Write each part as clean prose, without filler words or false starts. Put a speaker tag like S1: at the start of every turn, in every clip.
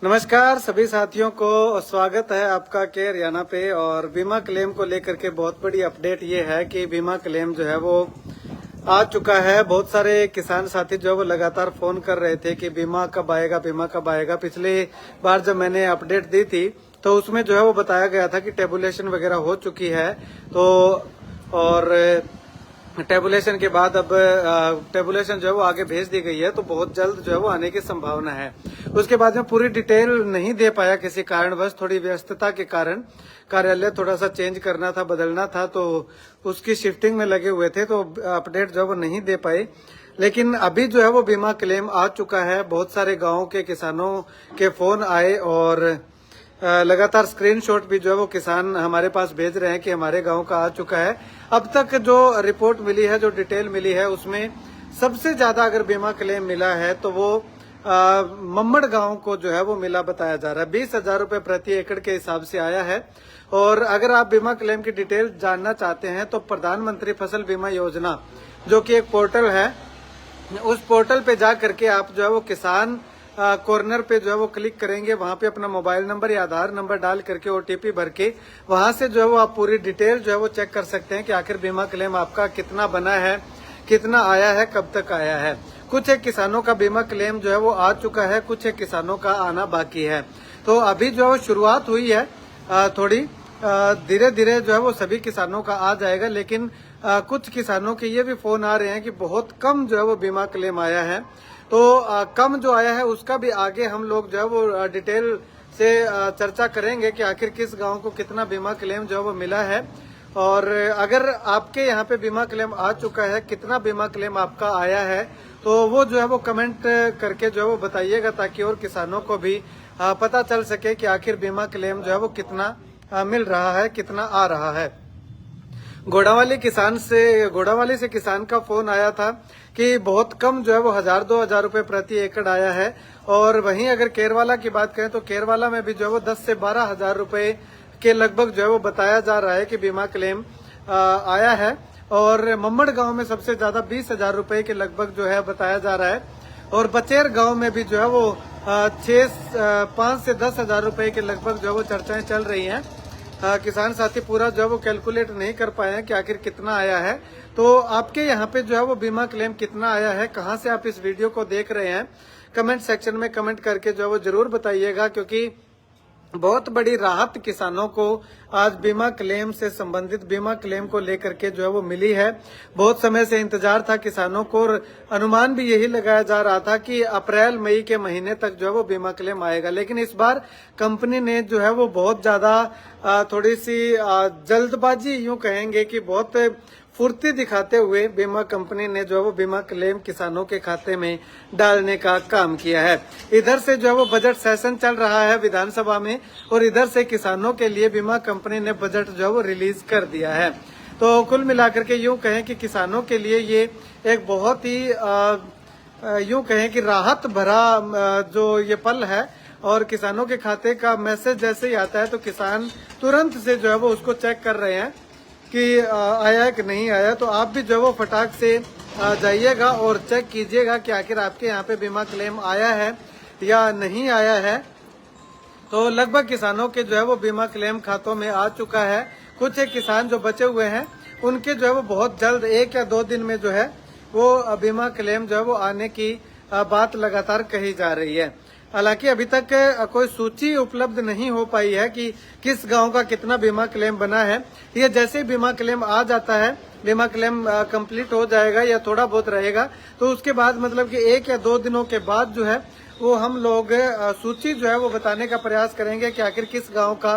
S1: नमस्कार सभी साथियों को, स्वागत है आपका के हरियाणा पे। और बीमा क्लेम को लेकर के बहुत बड़ी अपडेट ये है कि बीमा क्लेम जो है वो आ चुका है। बहुत सारे किसान साथी जो है वो लगातार फोन कर रहे थे कि बीमा कब आएगा, बीमा कब आएगा। पिछली बार जब मैंने अपडेट दी थी तो उसमें जो है वो बताया गया था कि टेबुलेशन वगैरह हो चुकी है। तो और टेबुलेशन के बाद अब टेबुलेशन जो है वो आगे भेज दी गई है, तो बहुत जल्द जो है वो आने की संभावना है। उसके बाद में पूरी डिटेल नहीं दे पाया किसी कारणवश, थोड़ी व्यस्तता के कारण। कार्यालय थोड़ा सा चेंज करना था, बदलना था, तो उसकी शिफ्टिंग में लगे हुए थे, तो अपडेट जो है वो नहीं दे पाए। लेकिन अभी जो है वो बीमा क्लेम आ चुका है। बहुत सारे गाँव के किसानों के फोन आए और लगातार स्क्रीनशॉट भी जो है वो किसान हमारे पास भेज रहे हैं कि हमारे गांव का आ चुका है। अब तक जो रिपोर्ट मिली है, जो डिटेल मिली है, उसमें सबसे ज्यादा अगर बीमा क्लेम मिला है तो वो मम्मड़ गांव को जो है वो मिला बताया जा रहा है। 20,000 रुपए प्रति एकड़ के हिसाब से आया है। और अगर आप बीमा क्लेम की डिटेल जानना चाहते हैं तो प्रधानमंत्री फसल बीमा योजना जो कि एक पोर्टल है, उस पोर्टल पे जा करके आप जो है वो किसान कॉर्नर पे जो है वो क्लिक करेंगे। वहां पे अपना मोबाइल नंबर या आधार नंबर डाल करके ओटीपी भर के वहां से जो है वो आप पूरी डिटेल जो है वो चेक कर सकते हैं कि आखिर बीमा क्लेम आपका कितना बना है, कितना आया है, कब तक आया है। कुछ एक किसानों का बीमा क्लेम जो है वो आ चुका है, कुछ एक किसानों का आना बाकी है। तो अभी जो है शुरुआत हुई है, थोड़ी धीरे धीरे जो है वो सभी किसानों का आ जाएगा। लेकिन कुछ किसानों के ये भी फोन आ रहे हैं कि बहुत कम जो है वो बीमा क्लेम आया है। तो कम जो आया है उसका भी आगे हम लोग जो है वो डिटेल से चर्चा करेंगे कि आखिर किस गांव को कितना बीमा क्लेम जो है वो मिला है। और अगर आपके यहाँ पे बीमा क्लेम आ चुका है, कितना बीमा क्लेम आपका आया है, तो वो जो है वो कमेंट करके जो है वो बताइएगा, ताकि और किसानों को भी पता चल सके कि आखिर बीमा क्लेम जो है वो कितना मिल रहा है, कितना आ रहा है। घोड़ावाली से किसान का फोन आया था कि बहुत कम जो है वो 1,000-2,000 रुपए प्रति एकड़ आया है। और वहीं अगर केरवाला की बात करें तो केरवाला में भी जो है वो 10 से 12,000 रुपए के लगभग जो है वो बताया जा रहा है कि बीमा क्लेम आया है। और मम्मड़ गांव में सबसे ज्यादा 20,000 रुपए के लगभग जो है बताया जा रहा है। और बचेर गांव में भी जो है वो 5 से 10,000 रुपए के लगभग जो है वो चर्चाएं चल रही हैं। किसान साथी पूरा जो है वो कैलकुलेट नहीं कर पाए हैं कि आखिर कितना आया है। तो आपके यहाँ पे जो है वो बीमा क्लेम कितना आया है, कहाँ से आप इस वीडियो को देख रहे हैं, कमेंट सेक्शन में कमेंट करके जो है वो जरूर बताइएगा। क्योंकि बहुत बड़ी राहत किसानों को आज बीमा क्लेम से संबंधित, बीमा क्लेम को लेकर के जो है वो मिली है। बहुत समय से इंतजार था किसानों को, और अनुमान भी यही लगाया जा रहा था कि अप्रैल मई के महीने तक जो है वो बीमा क्लेम आएगा। लेकिन इस बार कंपनी ने जो है वो बहुत ज्यादा थोड़ी सी जल्दबाजी, यूं कहेंगे कि बहुत फुर्ती दिखाते हुए बीमा कंपनी ने जो है वो बीमा क्लेम किसानों के खाते में डालने का काम किया है। इधर से जो है वो बजट सेशन चल रहा है विधानसभा में, और इधर से किसानों के लिए बीमा कंपनी ने बजट जो है वो रिलीज कर दिया है। तो कुल मिलाकर के यूं कहें कि किसानों के लिए ये एक बहुत ही यूं कहें कि राहत भरा जो ये पल है। और किसानों के खाते का मैसेज जैसे ही आता है तो किसान तुरंत से जो है वो उसको चेक कर रहे हैं कि आया है कि नहीं आया। तो आप भी जो है वो फटाक से जाइएगा और चेक कीजिएगा कि आखिर आपके यहाँ पे बीमा क्लेम आया है या नहीं आया है। तो लगभग किसानों के जो है वो बीमा क्लेम खातों में आ चुका है। कुछ एक किसान जो बचे हुए हैं उनके जो है वो बहुत जल्द 1 या 2 दिन में जो है वो बीमा क्लेम जो है वो आने की बात लगातार कही जा रही है। हालांकि अभी तक कोई सूची उपलब्ध नहीं हो पाई है कि किस गांव का कितना बीमा क्लेम बना है। ये जैसे ही बीमा क्लेम आ जाता है, बीमा क्लेम कंप्लीट हो जाएगा या थोड़ा बहुत रहेगा, तो उसके बाद मतलब कि 1 या 2 दिनों के बाद जो है वो हम लोग सूची जो है वो बताने का प्रयास करेंगे कि आखिर किस गाँव का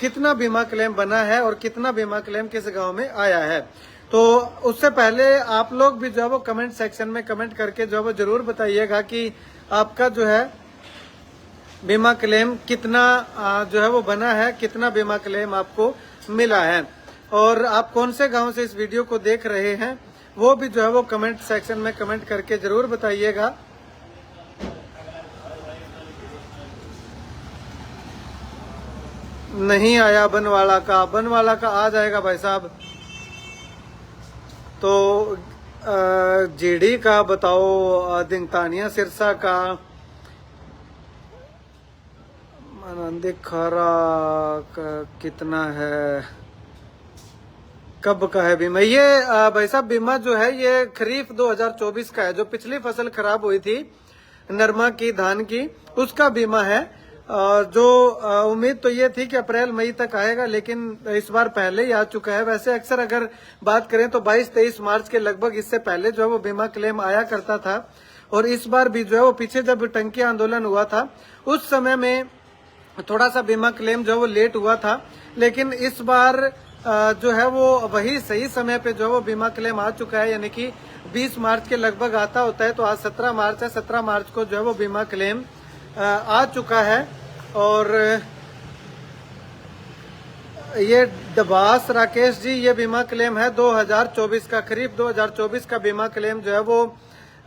S1: कितना बीमा क्लेम बना है और कितना बीमा क्लेम किस गाँव में आया है। तो उससे पहले आप लोग भी जो है वो कमेंट सेक्शन में कमेंट करके जो है वो जरूर बताइएगा कि आपका जो है बीमा क्लेम कितना जो है वो बना है, कितना बीमा क्लेम आपको मिला है। और आप कौन से गांव से इस वीडियो को देख रहे हैं वो भी जो है वो कमेंट सेक्शन में कमेंट करके जरूर बताइएगा। नहीं आया बनवाला का आ जाएगा भाई साहब। तो जीडी का बताओ, दिंगतानिया सिरसा का, दिखारा कितना है, कब का है बीमा ये? भाई साहब बीमा जो है ये खरीफ 2024 का है। जो पिछली फसल खराब हुई थी नरमा की, धान की, उसका बीमा है। जो उम्मीद तो ये थी कि अप्रैल मई तक आएगा, लेकिन इस बार पहले ही आ चुका है। वैसे अक्सर अगर बात करें तो 22-23 मार्च के लगभग इससे पहले जो है वो बीमा क्लेम आया करता था। और इस बार भी जो है वो पीछे जब टंकी आंदोलन हुआ था उस समय में थोड़ा सा बीमा क्लेम जो है वो लेट हुआ था, लेकिन इस बार जो है वो वही सही समय पे जो है वो बीमा क्लेम आ चुका है। यानी कि 20 मार्च के लगभग आता होता है, तो आज 17 मार्च है, 17 मार्च को जो है वो बीमा क्लेम आ चुका है। और ये डबास राकेश जी, ये बीमा क्लेम है 2024 का, खरीफ 2024 का बीमा क्लेम जो है वो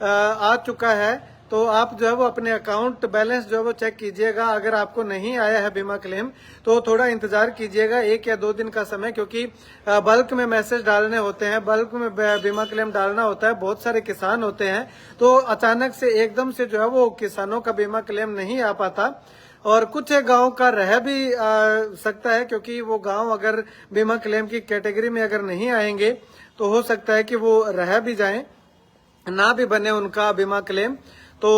S1: आ चुका है। तो आप जो है वो अपने अकाउंट बैलेंस जो है वो चेक कीजिएगा। अगर आपको नहीं आया है बीमा क्लेम तो थोड़ा इंतजार कीजिएगा, 1 या 2 दिन का समय, क्योंकि बल्क में मैसेज डालने होते हैं, बल्क में बीमा क्लेम डालना होता है। बहुत सारे किसान होते हैं, तो अचानक से एकदम से जो है वो किसानों का बीमा क्लेम नहीं आ पाता। और कुछ गांव का रह भी सकता है, क्योंकि वो गांव अगर बीमा क्लेम की कैटेगरी में अगर नहीं आएंगे तो हो सकता है कि वो रह भी जाएं, ना भी बने उनका बीमा क्लेम। तो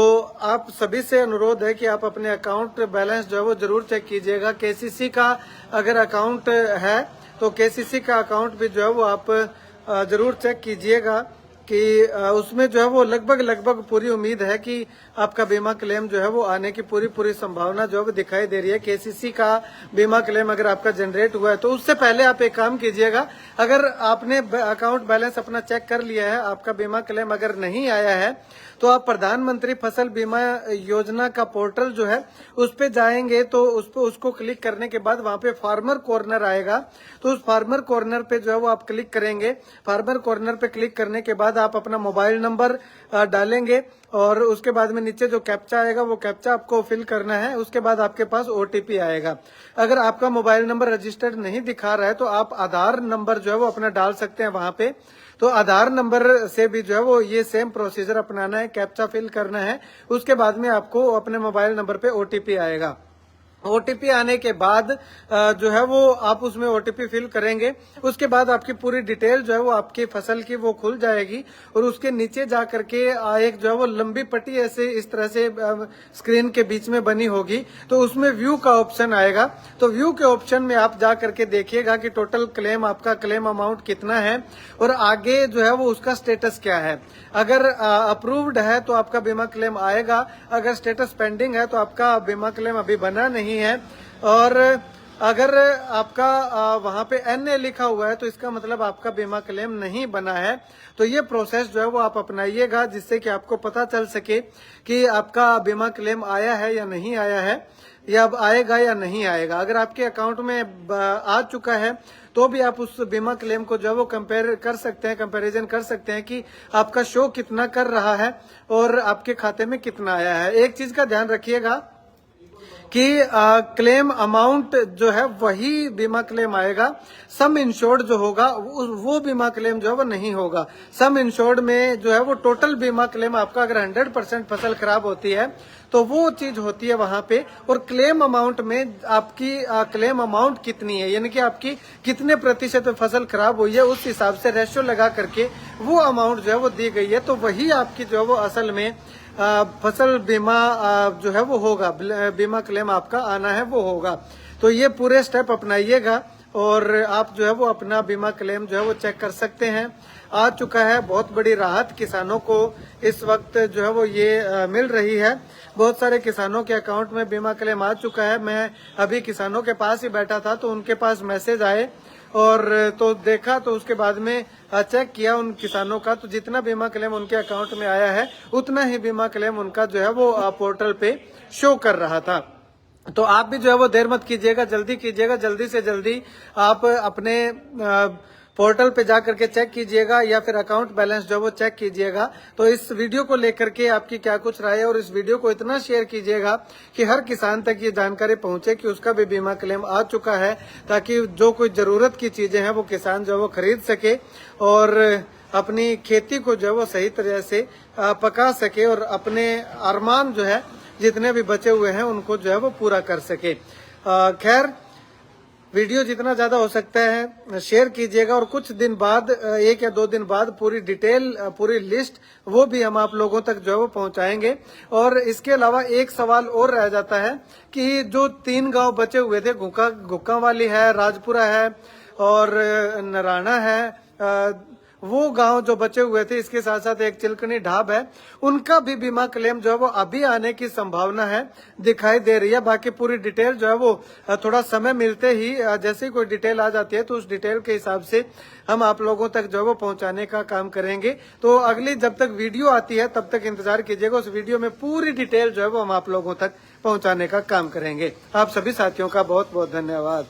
S1: आप सभी से अनुरोध है कि आप अपने अकाउंट बैलेंस जो है वो जरूर चेक कीजिएगा। केसीसी का अगर अकाउंट है तो केसीसी का अकाउंट भी जो है वो आप जरूर चेक कीजिएगा कि उसमें जो है वो लगभग पूरी उम्मीद है कि आपका बीमा क्लेम जो है वो आने की पूरी संभावना जो है वो दिखाई दे रही है। केसीसी का बीमा क्लेम अगर आपका जनरेट हुआ है तो उससे पहले आप एक काम कीजिएगा, अगर आपने अकाउंट बैलेंस अपना चेक कर लिया है, आपका बीमा क्लेम अगर नहीं आया है, तो आप प्रधानमंत्री फसल बीमा योजना का पोर्टल जो है उस पे जाएंगे, तो उसको क्लिक करने के बाद वहां पे फार्मर कॉर्नर आएगा। तो उस फार्मर कॉर्नर पे जो है वो आप क्लिक करेंगे। फार्मर कॉर्नर पे क्लिक करने के बाद आप अपना मोबाइल नंबर डालेंगे और उसके बाद में नीचे जो कैप्चा आएगा वो कैप्चा आपको फिल करना है। उसके बाद आपके पास ओटीपी आएगा। अगर आपका मोबाइल नंबर रजिस्टर्ड नहीं दिखा रहा है तो आप आधार नंबर जो है वो अपना डाल सकते हैं वहां पे। तो आधार नंबर से भी जो है वो ये सेम प्रोसीजर अपनाना है, कैप्चा फिल करना है। उसके बाद में आपको अपने मोबाइल नंबर पे ओटीपी आएगा। ओटीपी आने के बाद जो है वो आप उसमें ओटीपी फिल करेंगे। उसके बाद आपकी पूरी डिटेल जो है वो आपकी फसल की वो खुल जाएगी और उसके नीचे जा करके एक जो है वो लंबी पट्टी ऐसे इस तरह से स्क्रीन के बीच में बनी होगी, तो उसमें व्यू का ऑप्शन आएगा। तो व्यू के ऑप्शन में आप जा करके देखिएगा कि टोटल क्लेम, आपका क्लेम अमाउंट कितना है और आगे जो है वो उसका स्टेटस क्या है। अगर अप्रूव्ड है तो आपका बीमा क्लेम आएगा, अगर स्टेटस पेंडिंग है तो आपका बीमा क्लेम अभी बना नहीं है। और अगर आपका वहां पे NA लिखा हुआ है तो इसका मतलब आपका बीमा क्लेम नहीं बना है। तो ये प्रोसेस जो है वो आप अपनाइएगा, जिससे कि आपको पता चल सके कि आपका बीमा क्लेम आया है या नहीं आया है, या अब आएगा या नहीं आएगा। अगर आपके अकाउंट में आ चुका है तो भी आप उस बीमा क्लेम को जो है वो कंपेयर कर सकते हैं, कंपैरिजन कर सकते हैं कि आपका शो कितना कर रहा है और आपके खाते में कितना आया है। एक चीज का ध्यान रखिएगा कि क्लेम अमाउंट जो है वही बीमा क्लेम आएगा, सम इंश्योर्ड जो होगा वो बीमा क्लेम जो है वो नहीं होगा। सम इंश्योर्ड में जो है वो टोटल बीमा क्लेम आपका अगर 100% फसल खराब होती है तो वो चीज होती है वहां पे। और क्लेम अमाउंट में आपकी क्लेम अमाउंट कितनी है, यानी कि आपकी कितने प्रतिशत फसल खराब हुई है, उस हिसाब से रेशियो लगा करके वो अमाउंट जो है वो दी गई है। तो वही आपकी जो है वो असल में फसल बीमा जो है वो होगा, बीमा क्लेम आपका आना है वो होगा। तो ये पूरे स्टेप अपनाइएगा और आप जो है वो अपना बीमा क्लेम जो है वो चेक कर सकते हैं। आ चुका है, बहुत बड़ी राहत किसानों को इस वक्त जो है वो ये मिल रही है। बहुत सारे किसानों के अकाउंट में बीमा क्लेम आ चुका है। मैं अभी किसानों के पास ही बैठा था तो उनके पास मैसेज आए और तो देखा, तो उसके बाद में चेक किया उन किसानों का, तो जितना बीमा क्लेम उनके अकाउंट में आया है उतना ही बीमा क्लेम उनका जो है वो पोर्टल पे शो कर रहा था। तो आप भी जो है वो देर मत कीजिएगा, जल्दी कीजिएगा, जल्दी से जल्दी आप अपने पोर्टल पे जा करके चेक कीजिएगा या फिर अकाउंट बैलेंस जो वो चेक कीजिएगा। तो इस वीडियो को लेकर के आपकी क्या कुछ राय है और इस वीडियो को इतना शेयर कीजिएगा कि हर किसान तक ये जानकारी पहुंचे कि उसका भी बीमा क्लेम आ चुका है, ताकि जो कोई जरूरत की चीजें हैं वो किसान जो वो खरीद सके और अपनी खेती को जो वो सही तरह से पका सके और अपने अरमान जो है जितने भी बचे हुए हैं उनको जो है वो पूरा कर सके। खैर, वीडियो जितना ज्यादा हो सकता है शेयर कीजिएगा, और कुछ दिन बाद, 1 या 2 दिन बाद पूरी डिटेल, पूरी लिस्ट वो भी हम आप लोगों तक जो है वो पहुंचाएंगे। और इसके अलावा एक सवाल और रह जाता है कि जो 3 गांव बचे हुए थे, गुक्का वाली है, राजपुरा है और नराना है, वो गांव जो बचे हुए थे, इसके साथ साथ एक चिलकनी ढाब है, उनका भी बीमा क्लेम जो है वो अभी आने की संभावना है, दिखाई दे रही है। बाकी पूरी डिटेल जो है वो थोड़ा समय मिलते ही, जैसे ही कोई डिटेल आ जाती है तो उस डिटेल के हिसाब से हम आप लोगों तक जो है वो पहुंचाने का काम करेंगे। तो अगली जब तक वीडियो आती है तब तक इंतजार कीजिएगा, उस वीडियो में पूरी डिटेल जो है वो हम आप लोगों तक पहुंचाने का काम करेंगे। आप सभी साथियों का बहुत बहुत धन्यवाद।